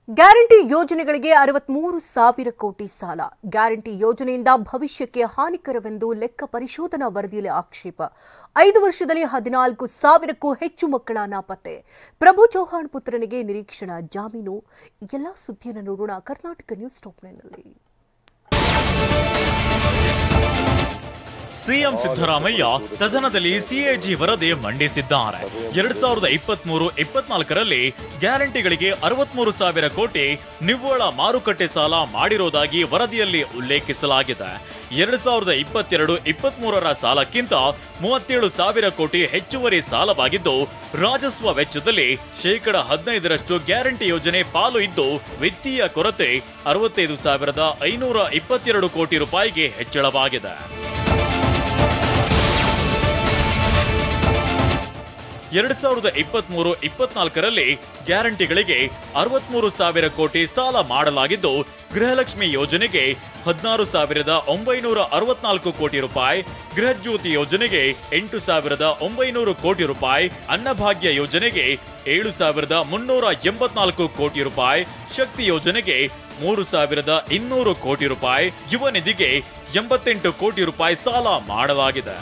Guarantee ಯೋಜನೆಗಳಿಗೆ 63,000 ಕೋಟಿ ಸಾಲ. ಗ್ಯಾರಂಟಿ ಯೋಜನೆಯಿಂದ ಭವಿಷ್ಯಕ್ಕೆ ಹಾನಿಕರವೆಂದು ಲೆಕ್ಕ ಪರಿಶೋಧನಾ ವರದಿಯಲ್ಲಿ ಆಕ್ಷೇಪ. 5 ವರ್ಷದಲ್ಲಿ 14,000ಕ್ಕೂ ಹೆಚ್ಚು ಮಕ್ಕಳ ನಾಪತ್ತೆ. ಪ್ರಭು ಚೌಹಾಣ್ ಪುತ್ರನಿಗೆ ನಿರೀಕ್ಷಣಾ ಜಾಮೀನು. ಎಲ್ಲ ಸುದ್ದಿಯನ್ನು ನೋಡೋಣ ಕರ್ನಾಟಕ ನ್ಯೂಸ್ ಟಾಪ್ 9ನಲ್ಲಿ. ಸಿಎಂ ಸಿದ್ದರಾಮಯ್ಯ ಸದನದಲ್ಲಿ ಸಿಎಜಿ ವರದಿ ಮಂಡಿಸಿದ್ದಾರೆ. 2023-24ರಲ್ಲಿ ಗ್ಯಾರಂಟಿಗಳಿಗೆ 63,000 ಕೋಟಿ ನಿವ್ವಳ ಮಾರುಕಟ್ಟೆ ಸಾಲ ಮಾಡಿರೋದಾಗಿ ವರದಿಯಲ್ಲಿ ಉಲ್ಲೇಖಿಸಲಾಗಿದೆ. 2022-23ರ ಸಾಲಕ್ಕಿಂತ 37,000 ಕೋಟಿ ಹೆಚ್ಚುವರಿ ಸಾಲವಾಗಿದ್ದು, ರಾಜಸ್ವ ವೆಚ್ಚದಲ್ಲಿ 15% ಗ್ಯಾರಂಟಿ ಯೋಜನೆ ಪಾಲು ಇದ್ದು, ವಿತ್ತೀಯ ಕೊರತೆ 65,522 ಕೋಟಿ ರೂಪಾಯಿಗೆ ಹೆಚ್ಚಳವಾಗಿದೆ. 2023-24ರಲ್ಲಿ ಗ್ಯಾರಂಟಿಗಳಿಗೆ 63,000 ಕೋಟಿ ಸಾಲ ಮಾಡಲಾಗಿದ್ದು, ಗೃಹಲಕ್ಷ್ಮಿ ಯೋಜನೆಗೆ 16,964 ಕೋಟಿ ರೂಪಾಯಿ, ಗೃಹಜ್ಯೋತಿ ಯೋಜನೆಗೆ 8,900 ಕೋಟಿ ರೂಪಾಯಿ, ಅನ್ನಭಾಗ್ಯ ಯೋಜನೆಗೆ 7,384 ಕೋಟಿ ರೂಪಾಯಿ, ಶಕ್ತಿ ಯೋಜನೆಗೆ 3,200 ಕೋಟಿ ರೂಪಾಯಿ, ಯುವ ನಿಧಿಗೆ 88 ಕೋಟಿ ರೂಪಾಯಿ ಸಾಲ ಮಾಡಲಾಗಿದೆ.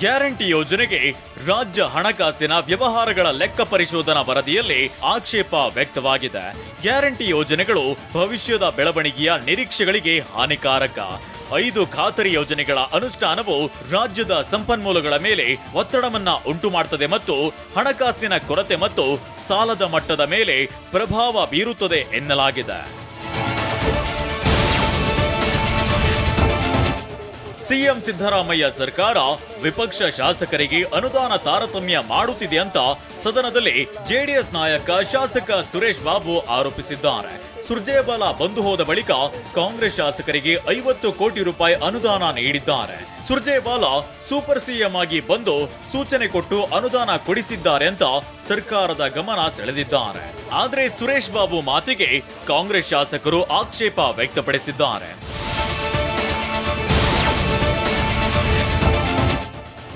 ಗ್ಯಾರಂಟಿ ಯೋಜನೆಗೆ ರಾಜ್ಯ ಹಣಕಾಸಿನ ವ್ಯವಹಾರಗಳ ಲೆಕ್ಕ ಪರಿಶೋಧನಾ ವರದಿಯಲ್ಲಿ ಆಕ್ಷೇಪ ವ್ಯಕ್ತವಾಗಿದೆ. ಗ್ಯಾರಂಟಿ ಯೋಜನೆಗಳು ಭವಿಷ್ಯದ ಬೆಳವಣಿಗೆಯ ನಿರೀಕ್ಷೆಗಳಿಗೆ ಹಾನಿಕಾರಕ. 5 ಖಾತರಿ ಯೋಜನೆಗಳ ಅನುಷ್ಠಾನವು ರಾಜ್ಯದ ಸಂಪನ್ಮೂಲಗಳ ಮೇಲೆ ಒತ್ತಡವನ್ನ ಉಂಟು ಮಾಡುತ್ತದೆ ಮತ್ತು ಹಣಕಾಸಿನ ಕೊರತೆ ಮತ್ತು ಸಾಲದ ಮಟ್ಟದ ಮೇಲೆ ಪ್ರಭಾವ ಬೀರುತ್ತದೆ ಎನ್ನಲಾಗಿದೆ. ಸಿಎಂ ಸಿದ್ದರಾಮಯ್ಯ ಸರ್ಕಾರ ವಿಪಕ್ಷ ಶಾಸಕರಿಗೆ ಅನುದಾನ ತಾರತಮ್ಯ ಮಾಡುತ್ತಿದೆ ಅಂತ ಸದನದಲ್ಲಿ ಜೆಡಿಎಸ್ ನಾಯಕ ಶಾಸಕ ಸುರೇಶ್ ಬಾಬು ಆರೋಪಿಸಿದ್ದಾರೆ. ಸುರ್ಜೇವಾಲಾ ಬಂದು ಹೋದ ಬಳಿಕ ಕಾಂಗ್ರೆಸ್ ಶಾಸಕರಿಗೆ 50 ಕೋಟಿ ರೂಪಾಯಿ ಅನುದಾನ ನೀಡಿದ್ದಾರೆ. ಸುರ್ಜೇವಾಲಾ ಸೂಪರ್ ಸಿಎಂ ಆಗಿ ಬಂದು ಸೂಚನೆ ಕೊಟ್ಟು ಅನುದಾನ ಕೊಡಿಸಿದ್ದಾರೆ ಅಂತ ಸರ್ಕಾರದ ಗಮನ ಸೆಳೆದಿದ್ದಾರೆ. ಆದರೆ ಸುರೇಶ್ ಬಾಬು ಮಾತಿಗೆ ಕಾಂಗ್ರೆಸ್ ಶಾಸಕರು ಆಕ್ಷೇಪ ವ್ಯಕ್ತಪಡಿಸಿದ್ದಾರೆ.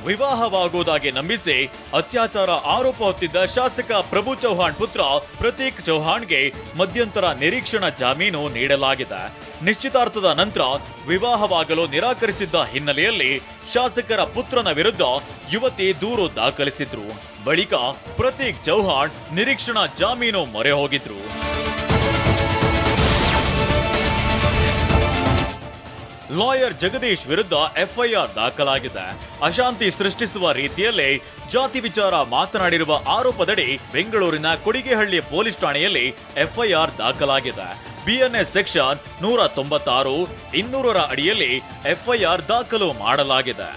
ವಿವಾಹವಾಗುವುದಾಗಿ ನಂಬಿಸಿ ಅತ್ಯಾಚಾರ ಆರೋಪ ಹೊತ್ತಿದ್ದ ಶಾಸಕ ಪ್ರಭು ಚೌಹಾಣ್ ಪುತ್ರ ಪ್ರತೀಕ್ ಚೌಹಾಣ್ಗೆ ಮಧ್ಯಂತರ ನಿರೀಕ್ಷಣಾ ಜಾಮೀನು ನೀಡಲಾಗಿದೆ. ನಿಶ್ಚಿತಾರ್ಥದ ನಂತರ ವಿವಾಹವಾಗಲು ನಿರಾಕರಿಸಿದ್ದ ಹಿನ್ನೆಲೆಯಲ್ಲಿ ಶಾಸಕರ ಪುತ್ರನ ವಿರುದ್ಧ ಯುವತಿ ದೂರು ದಾಖಲಿಸಿದ್ರು. ಬಳಿಕ ಪ್ರತೀಕ್ ಚೌಹಾಣ್ ನಿರೀಕ್ಷಣಾ ಜಾಮೀನು ಮೊರೆ ಹೋಗಿದ್ರು. ಲಾಯರ್ ಜಗದೀಶ್ ವಿರುದ್ಧ ಎಫ್ಐಆರ್ ದಾಖಲಾಗಿದೆ. ಅಶಾಂತಿ ಸೃಷ್ಟಿಸುವ ರೀತಿಯಲ್ಲೇ ಜಾತಿ ವಿಚಾರ ಮಾತನಾಡಿರುವ ಆರೋಪದಡಿ ಬೆಂಗಳೂರಿನ ಕೊಡಿಗೆಹಳ್ಳಿ ಪೊಲೀಸ್ ಠಾಣೆಯಲ್ಲಿ ಎಫ್ಐಆರ್ ದಾಖಲಾಗಿದೆ. ಬಿಎನ್ಎಸ್ ಸೆಕ್ಷನ್ 196, 200ರ ಅಡಿಯಲ್ಲಿ ಎಫ್ಐಆರ್ ದಾಖಲು ಮಾಡಲಾಗಿದೆ.